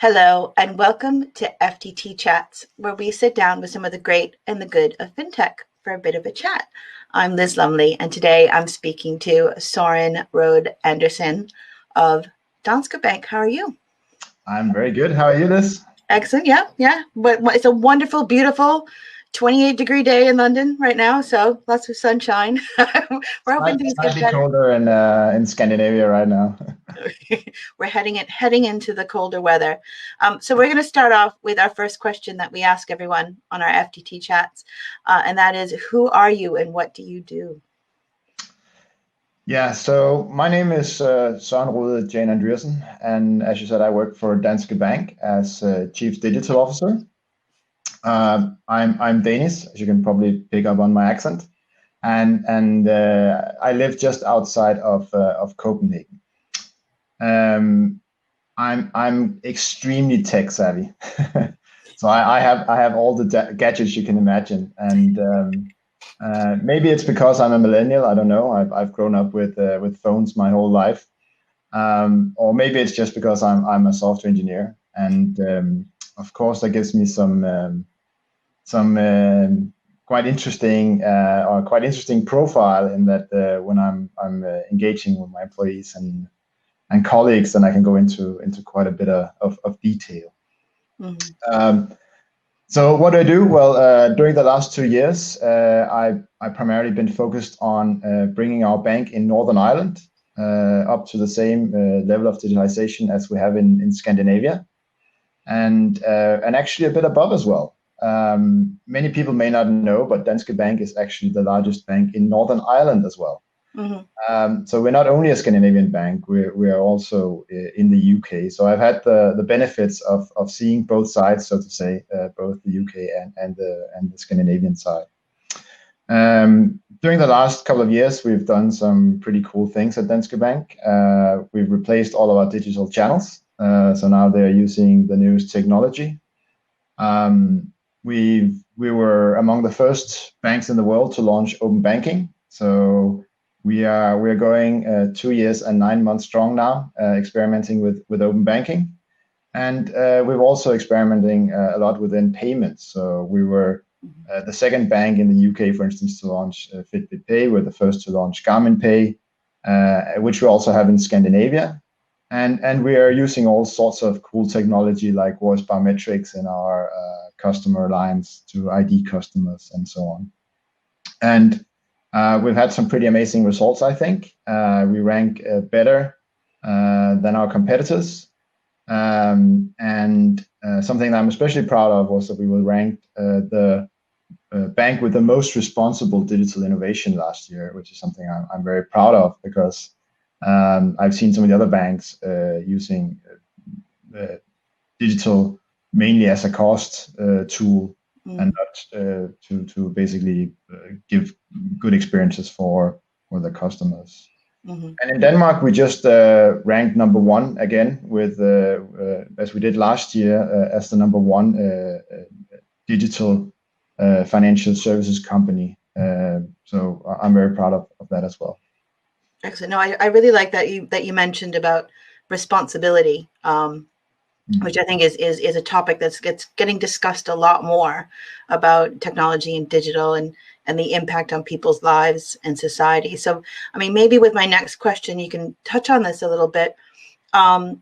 Hello, and welcome to FTT Chats, where we sit down with some of the great and the good of fintech for a bit of a chat. I'm Liz Lumley, and today I'm speaking to Soren Rode Andersen of Danske Bank. How are you? I'm very good. How are you, Liz? Excellent. Yeah. But it's a wonderful, beautiful 28-degree day in London right now, so lots of sunshine. We're hoping things get Slightly better. colder in Scandinavia right now. We're heading into the colder weather. So we're going to start off with our first question that we ask everyone on our FTT chats, and that is, who are you and what do you do? Yeah, so my name is Søren Rode Andersen, and as you said, I work for Danske Bank as Chief Digital Officer. I'm Danish, as you can probably pick up on my accent, and I live just outside of Copenhagen. I'm extremely tech savvy, so I have all the gadgets you can imagine, and maybe it's because I'm a millennial. I don't know. I've grown up with phones my whole life, or maybe it's just because I'm a software engineer, and of course that gives me some quite interesting profile in that when I'm engaging with my employees and colleagues, then I can go into quite a bit of detail. Mm-hmm. So what do I do? Well, during the last 2 years, I primarily been focused on bringing our bank in Northern Ireland up to the same level of digitalization as we have in Scandinavia, and actually a bit above as well. Many people may not know, but Danske Bank is actually the largest bank in Northern Ireland as well. Mm-hmm. So we're not only a Scandinavian bank, we are also in the UK. So I've had the benefits of seeing both sides, so to say, both the UK and the Scandinavian side. During the last couple of years, we've done some pretty cool things at Danske Bank. We've replaced all of our digital channels, so now they're using the newest technology. We were among the first banks in the world to launch open banking. So we're going 2 years and 9 months strong now, experimenting with open banking, and we're also experimenting a lot within payments. So we were the second bank in the UK, for instance, to launch Fitbit Pay. We're the first to launch Garmin Pay, which we also have in Scandinavia, and we are using all sorts of cool technology like voice biometrics in our customer lines to ID customers and so on. And we've had some pretty amazing results, I think. We rank better than our competitors. And something that I'm especially proud of was that we were ranked the bank with the most responsible digital innovation last year, which is something I'm very proud of, because I've seen some of the other banks using digital mainly as a cost tool, and not to basically give good experiences for the customers. Mm-hmm. And in Denmark, we just ranked number 1 again, with as we did last year, as the number 1 digital financial services company. So I'm very proud of that as well. Excellent. No, I really like that you mentioned about responsibility. Which I think is a topic that's getting discussed a lot more, about technology and digital and the impact on people's lives and society. So, I mean, maybe with my next question, you can touch on this a little bit. I've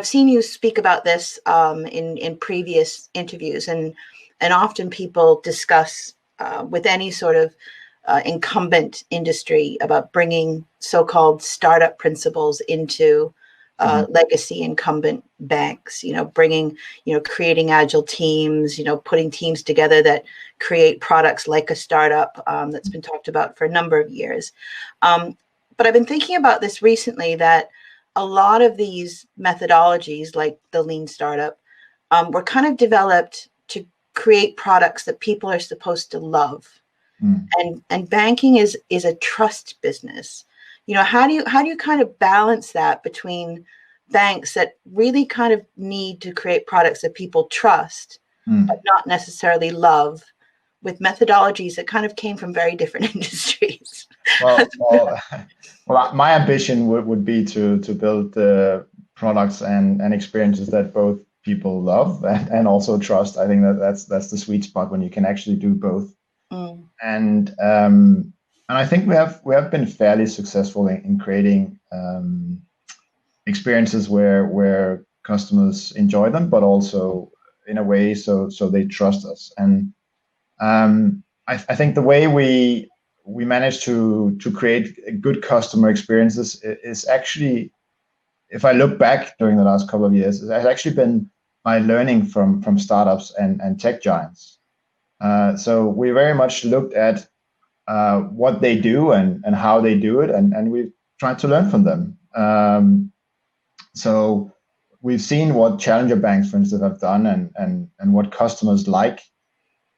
seen you speak about this in previous interviews, and often people discuss with any sort of incumbent industry about bringing so-called startup principles into legacy incumbent banks, creating agile teams, putting teams together that create products like a startup. That's been talked about for a number of years. But I've been thinking about this recently, that a lot of these methodologies, like the lean startup, were kind of developed to create products that people are supposed to love. And banking is a trust business. How do you kind of balance that between banks that really kind of need to create products that people trust, but not necessarily love, with methodologies that kind of came from very different industries? Well, my ambition would be to build products and experiences that both people love and also trust. I think that's the sweet spot when you can actually do both. And I think we have been fairly successful in creating experiences where customers enjoy them, but also in a way so they trust us. And I think the way we manage to create good customer experiences is actually, if I look back during the last couple of years, it has actually been by learning from startups and tech giants. So we very much looked at what they do and how they do it, and we've tried to learn from them. So we've seen what challenger banks, for instance, have done and what customers like.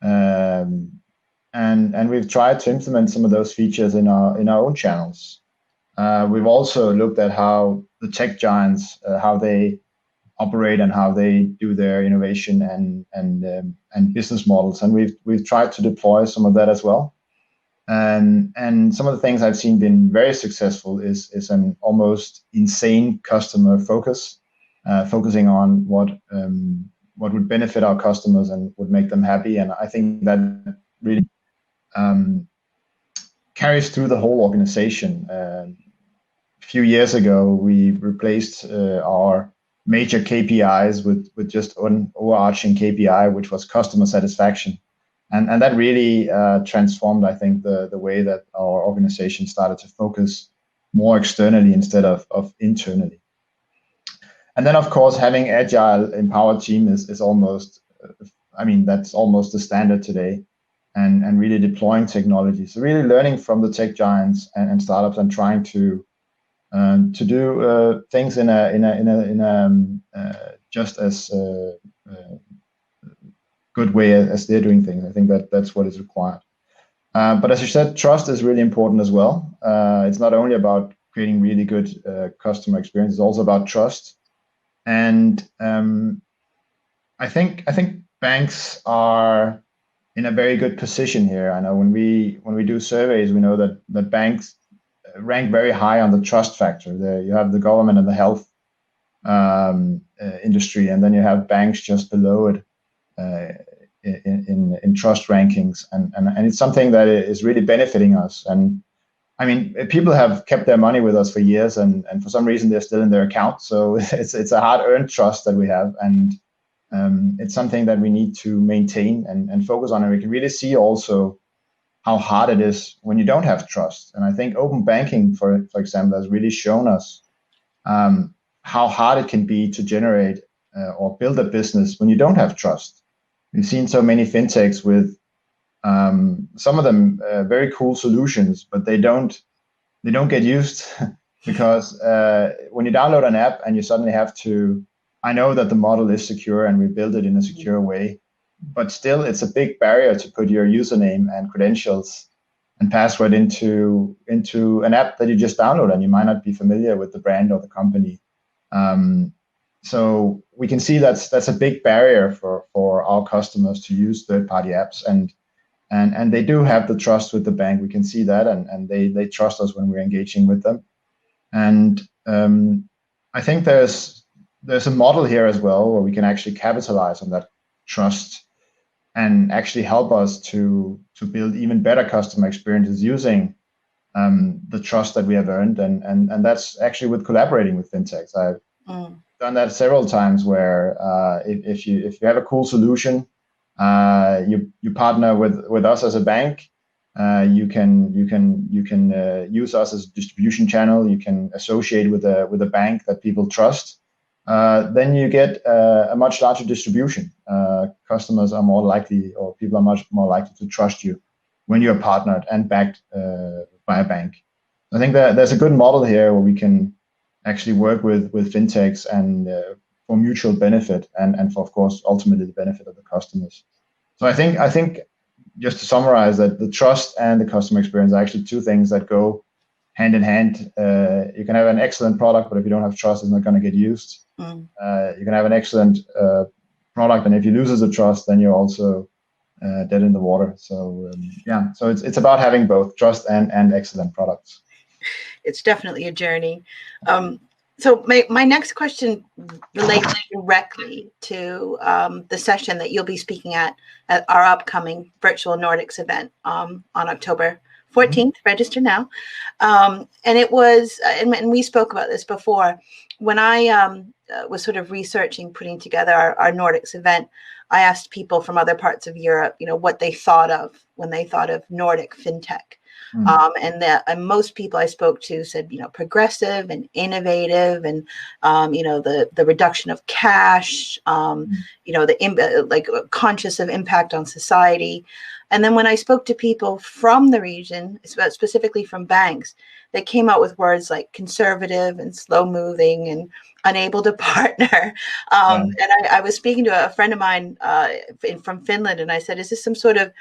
And we've tried to implement some of those features in our own channels. We've also looked at how the tech giants, how they operate and how they do their innovation and business models, and we've tried to deploy some of that as well. And some of the things I've seen been very successful is an almost insane customer focus, focusing on what would benefit our customers and would make them happy. And I think that really carries through the whole organization. A few years ago, we replaced our major KPIs with just an overarching KPI, which was customer satisfaction. And that really transformed, I think, the way that our organization started to focus more externally instead of internally. And then, of course, having agile, empowered team is almost, that's almost the standard today. And really deploying technology. So really learning from the tech giants and startups and trying to do things in a just as good way as they're doing things. I think that's what is required. But as you said, trust is really important as well. It's not only about creating really good customer experience; it's also about trust. And I think banks are in a very good position here. I know when we do surveys, we know that banks rank very high on the trust factor. There you have the government and the health industry, and then you have banks just below it in trust rankings, and it's something that is really benefiting us. And I mean, people have kept their money with us for years, and for some reason they're still in their account. So it's a hard-earned trust that we have, and it's something that we need to maintain and focus on. And we can really see also how hard it is when you don't have trust. And I think open banking, for example, has really shown us how hard it can be to generate or build a business when you don't have trust. We've seen so many fintechs with some of them very cool solutions, but they don't get used because when you download an app and you suddenly have to, I know that the model is secure and we build it in a secure way, but still it's a big barrier to put your username and credentials and password into an app that you just download, and you might not be familiar with the brand or the company. So we can see that's a big barrier for our customers to use third-party apps, and they do have the trust with the bank. We can see that, and they trust us when we're engaging with them. And I think there's a model here as well where we can actually capitalize on that trust and actually help us to build even better customer experiences using the trust that we have earned, and that's actually with collaborating with fintechs. I've done that several times where if you have a cool solution, you partner with us as a bank. You can use us as a distribution channel. You can associate with a bank that people trust. Then you get a much larger distribution. Customers are more likely, or people are much more likely to trust you when you're partnered and backed by a bank. I think that there's a good model here where we can actually work with fintechs and for mutual benefit and for, of course, ultimately the benefit of the customers. So I think just to summarize that the trust and the customer experience are actually two things that go hand in hand. You can have an excellent product, but if you don't have trust, it's not going to get used. You can have an excellent product, and if you lose the trust, then you're also dead in the water. So so it's about having both trust and excellent products. It's definitely a journey. So my next question relates directly to the session that you'll be speaking at our upcoming virtual Nordics event on October 14th. Register now. And it was, and we spoke about this before, when I was sort of researching, putting together our Nordics event, I asked people from other parts of Europe, what they thought of when they thought of Nordic fintech. And most people I spoke to said, progressive and innovative, and the reduction of cash, conscious of impact on society. And then when I spoke to people from the region, specifically from banks, they came out with words like conservative and slow moving and unable to partner. And I was speaking to a friend of mine from Finland, and I said, is this some sort of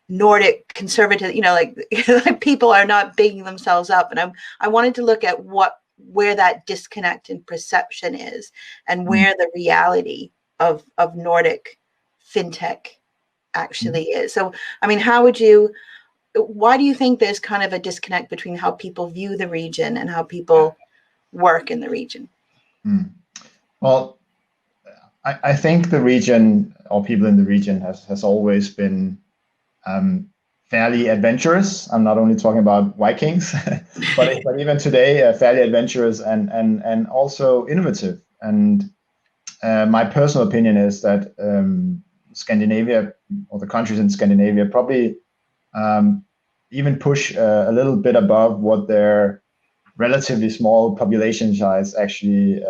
Nordic conservative, like people are not bigging themselves up. And I wanted to look at where that disconnect in perception is, and where the reality of Nordic fintech actually is. So, I mean, why do you think there's kind of a disconnect between how people view the region and how people work in the region? Well, I think the region, or people in the region, has always been fairly adventurous. I'm not only talking about Vikings, but even today, fairly adventurous and also innovative. And my personal opinion is that Scandinavia, or the countries in Scandinavia, probably even push a little bit above what their relatively small population size actually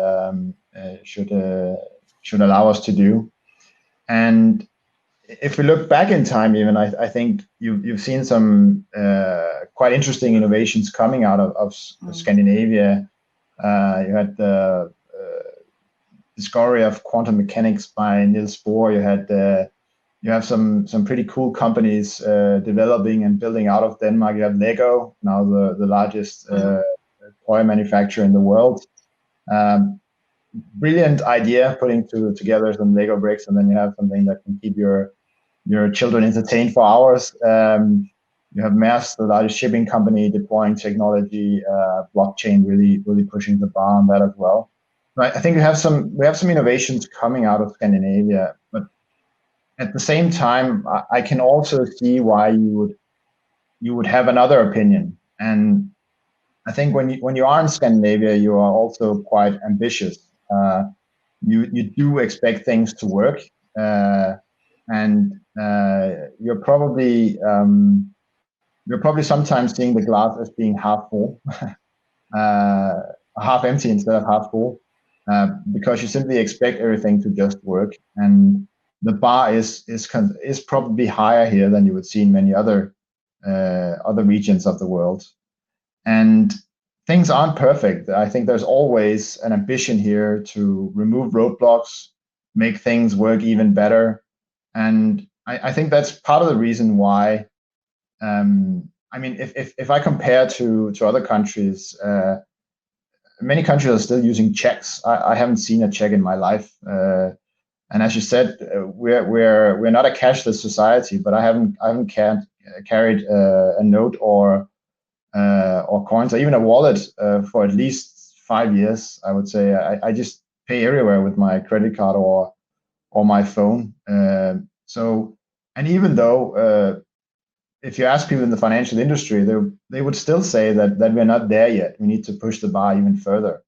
should allow us to do. And if we look back in time, even I think you've seen some quite interesting innovations coming out of Scandinavia. You had the discovery of quantum mechanics by Niels Bohr. You have some pretty cool companies developing and building out of Denmark. You have Lego, now the largest toy manufacturer in the world. Brilliant idea, putting together some Lego bricks, and then you have something that can keep your children entertained for hours. You have Maersk, the largest shipping company, deploying technology, blockchain, really pushing the bar on that as well. I think we have some innovations coming out of Scandinavia, but at the same time, I can also see why you would have another opinion. And I think when you are in Scandinavia, you are also quite ambitious. You do expect things to work, and you're probably sometimes seeing the glass as being half full, half empty instead of half full, because you simply expect everything to just work. And the bar is probably higher here than you would see in many other regions of the world. And things aren't perfect. I think there's always an ambition here to remove roadblocks, make things work even better. And I think that's part of the reason why. I mean, if I compare to other countries, many countries are still using checks. I haven't seen a check in my life. And as you said, we're not a cashless society, but I haven't carried a note or coins or even a wallet for at least 5 years. I would say I just pay everywhere with my credit card or my phone. So, and even though if you ask people in the financial industry, they would still say that we're not there yet. We need to push the bar even further.